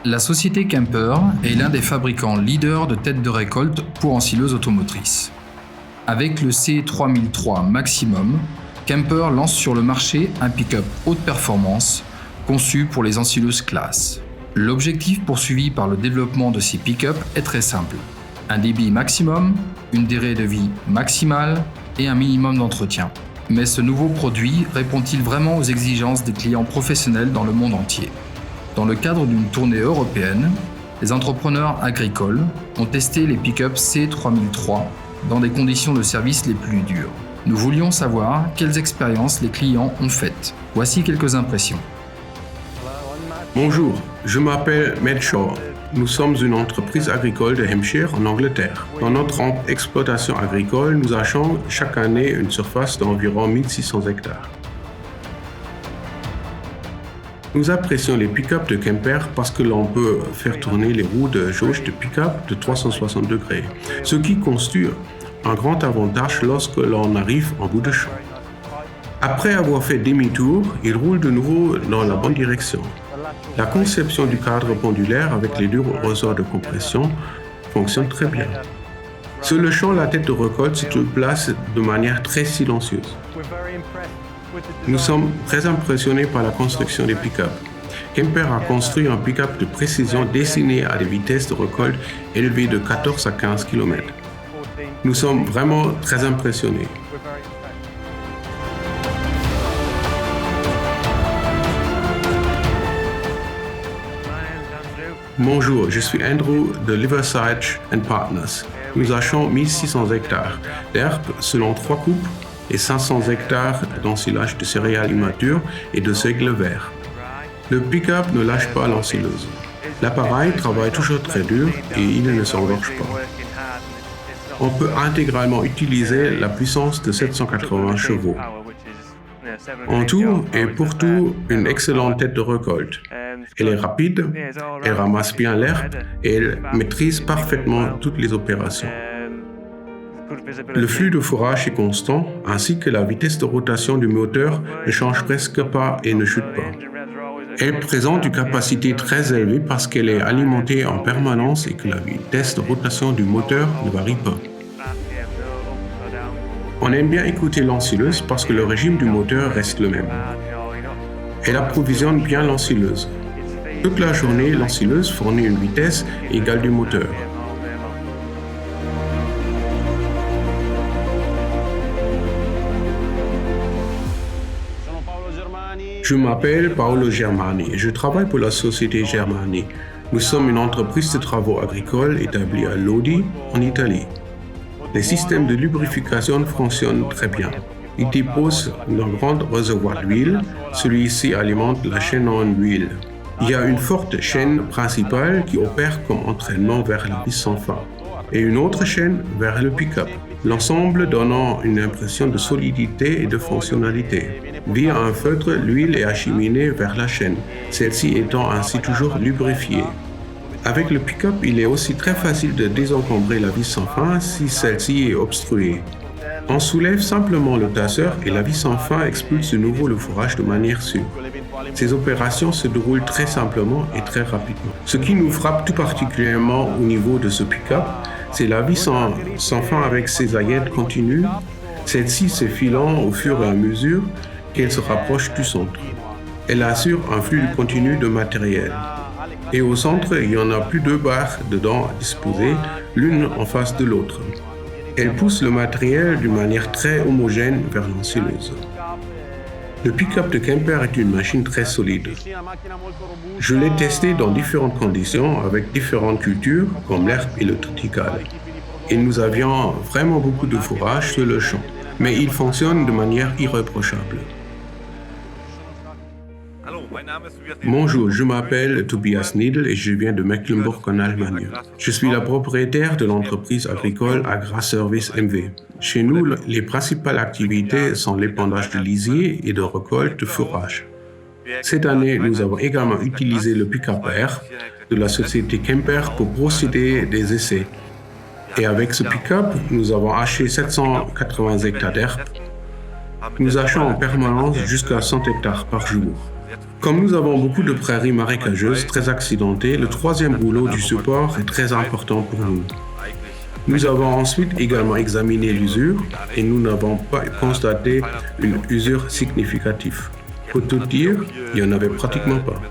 La société Kemper est l'un des fabricants leaders de têtes de récolte pour ensileuses automotrices. Avec le C3003 Maximum, Kemper lance sur le marché un pick-up haute performance conçu pour les ensileuses classe. L'objectif poursuivi par le développement de ces pick-up est très simple. Un débit maximum, une durée de vie maximale et un minimum d'entretien. Mais ce nouveau produit répond-il vraiment aux exigences des clients professionnels dans le monde entier ? Dans le cadre d'une tournée européenne, les entrepreneurs agricoles ont testé les pick-up C3003 dans des conditions de service les plus dures. Nous voulions savoir quelles expériences les clients ont faites. Voici quelques impressions. Bonjour, je m'appelle Matt Shaw. Nous sommes une entreprise agricole de Hampshire en Angleterre. Dans notre exploitation agricole, nous achetons chaque année une surface d'environ 1600 hectares. Nous apprécions les pick-up de Kemper parce que l'on peut faire tourner les roues de jauge de pick-up de 360 degrés, ce qui constitue un grand avantage lorsque l'on arrive en bout de champ. Après avoir fait demi-tour, il roule de nouveau dans la bonne direction. La conception du cadre pendulaire avec les deux ressorts de compression fonctionne très bien. Sur le champ, la tête de récolte se place de manière très silencieuse. Nous sommes très impressionnés par la construction des pick-up. Kemper a construit un pick-up de précision destiné à des vitesses de récolte élevées de 14 à 15 km. Nous sommes vraiment très impressionnés. Bonjour, je suis Andrew de Liversidge & Partners. Nous achetons 1600 hectares d'herbe selon 3 coupes et 500 hectares d'ensilage de céréales immatures et de seigle vert. Le pick-up ne lâche pas l'ensileuse. L'appareil travaille toujours très dur et il ne s'engorge pas. On peut intégralement utiliser la puissance de 780 chevaux. En tout et pour tout, une excellente tête de récolte. Elle est rapide, elle ramasse bien l'herbe et elle maîtrise parfaitement toutes les opérations. Le flux de fourrage est constant, ainsi que la vitesse de rotation du moteur ne change presque pas et ne chute pas. Elle présente une capacité très élevée parce qu'elle est alimentée en permanence et que la vitesse de rotation du moteur ne varie pas. On aime bien écouter l'ensileuse parce que le régime du moteur reste le même. Elle approvisionne bien l'ensileuse. Toute la journée, l'ensileuse fournit une vitesse égale du moteur. Je m'appelle Paolo Germani et je travaille pour la société Germani. Nous sommes une entreprise de travaux agricoles établie à Lodi, en Italie. Les systèmes de lubrification fonctionnent très bien. Ils déposent un grand réservoir d'huile. Celui-ci alimente la chaîne en huile. Il y a une forte chaîne principale qui opère comme entraînement vers la vis sans fin et une autre chaîne vers le pick-up, l'ensemble donnant une impression de solidité et de fonctionnalité. Via un feutre, l'huile est acheminée vers la chaîne, celle-ci étant ainsi toujours lubrifiée. Avec le pick-up, il est aussi très facile de désencombrer la vis sans fin si celle-ci est obstruée. On soulève simplement le tasseur et la vis sans fin expulse de nouveau le fourrage de manière sûre. Ces opérations se déroulent très simplement et très rapidement. Ce qui nous frappe tout particulièrement au niveau de ce pick-up, c'est la vis sans fin avec ses aillettes continues, celle-ci s'effilant au fur et à mesure qu'elle se rapproche du centre. Elle assure un flux continu de matériel. Et au centre, il y en a plus 2 barres dedans à disposer, l'une en face de l'autre. Elle pousse le matériel d'une manière très homogène vers l'ensileuse. Le pick-up de Kemper est une machine très solide. Je l'ai testé dans différentes conditions avec différentes cultures comme l'herbe et le triticale. Et nous avions vraiment beaucoup de fourrage sur le champ, mais il fonctionne de manière irréprochable. Bonjour, je m'appelle Tobias Niedl et je viens de Mecklenburg en Allemagne. Je suis la propriétaire de l'entreprise agricole Agrarservice MV. Chez nous, les principales activités sont l'épandage de lisier et de récolte de fourrage. Cette année, nous avons également utilisé le pick-up air de la société Kemper pour procéder des essais. Et avec ce pick-up, nous avons acheté 780 hectares d'herbe. Nous achetons en permanence jusqu'à 100 hectares par jour. Comme nous avons beaucoup de prairies marécageuses très accidentées, le troisième rouleau du support est très important pour nous. Nous avons ensuite également examiné l'usure et nous n'avons pas constaté une usure significative. Pour tout dire, il n'y en avait pratiquement pas.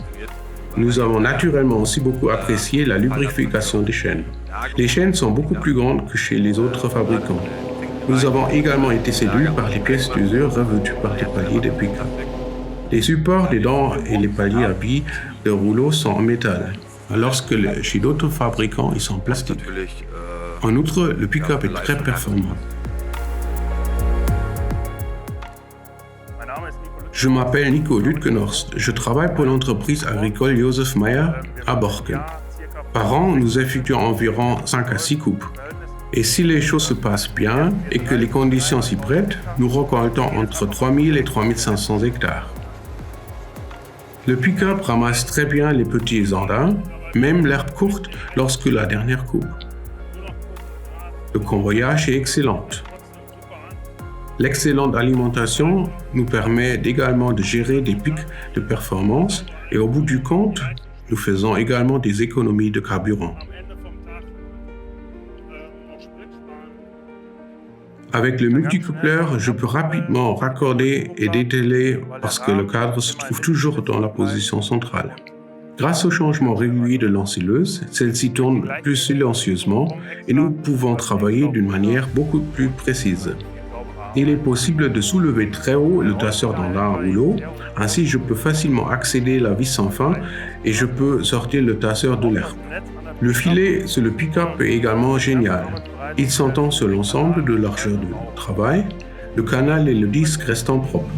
Nous avons naturellement aussi beaucoup apprécié la lubrification des chaînes. Les chaînes sont beaucoup plus grandes que chez les autres fabricants. Nous avons également été séduits par les pièces d'usure revêtues par les paliers des pick-up. Les supports des dents et les paliers à billes de rouleau sont en métal, alors que chez d'autres fabricants, ils sont en plastique. En outre, le pick-up est très performant. Je m'appelle Nico Lütgenhorst. Je travaille pour l'entreprise agricole Josef Meyer à Borken. Par an, nous effectuons environ 5 à 6 coupes. Et si les choses se passent bien et que les conditions s'y prêtent, nous récoltons entre 3000 et 3500 hectares. Le pick-up ramasse très bien les petits andins, même l'herbe courte lorsque la dernière coupe. Le convoyage est excellent. L'excellente alimentation nous permet également de gérer des pics de performance et au bout du compte, nous faisons également des économies de carburant. Avec le multicoupleur, je peux rapidement raccorder et dételer parce que le cadre se trouve toujours dans la position centrale. Grâce au changement régulier de l'ensileuse, celle-ci tourne plus silencieusement et nous pouvons travailler d'une manière beaucoup plus précise. Il est possible de soulever très haut le tasseur dans un rouleau, ainsi je peux facilement accéder la vis sans fin et je peux sortir le tasseur de l'herbe. Le filet sur le pick-up est également génial. Il s'entend sur l'ensemble de largeur du travail, le canal et le disque restant propres.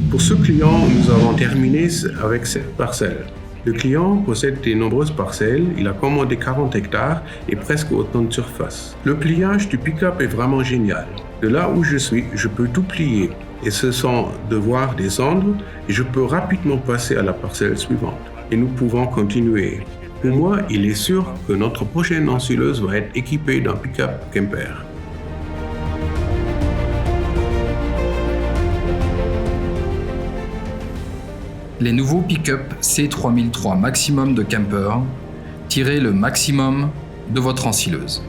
Pour ce client, nous avons terminé avec cette parcelle. Le client possède de nombreuses parcelles, il a commandé 40 hectares et presque autant de surface. Le pliage du pick-up est vraiment génial. De là où je suis, je peux tout plier et sans devoir descendre, et je peux rapidement passer à la parcelle suivante. Et nous pouvons continuer. Pour moi, il est sûr que notre prochaine ensileuse va être équipée d'un pick-up Kemper. Les nouveaux pick-up C3003 Maximum de Kemper, tirez le maximum de votre ensileuse.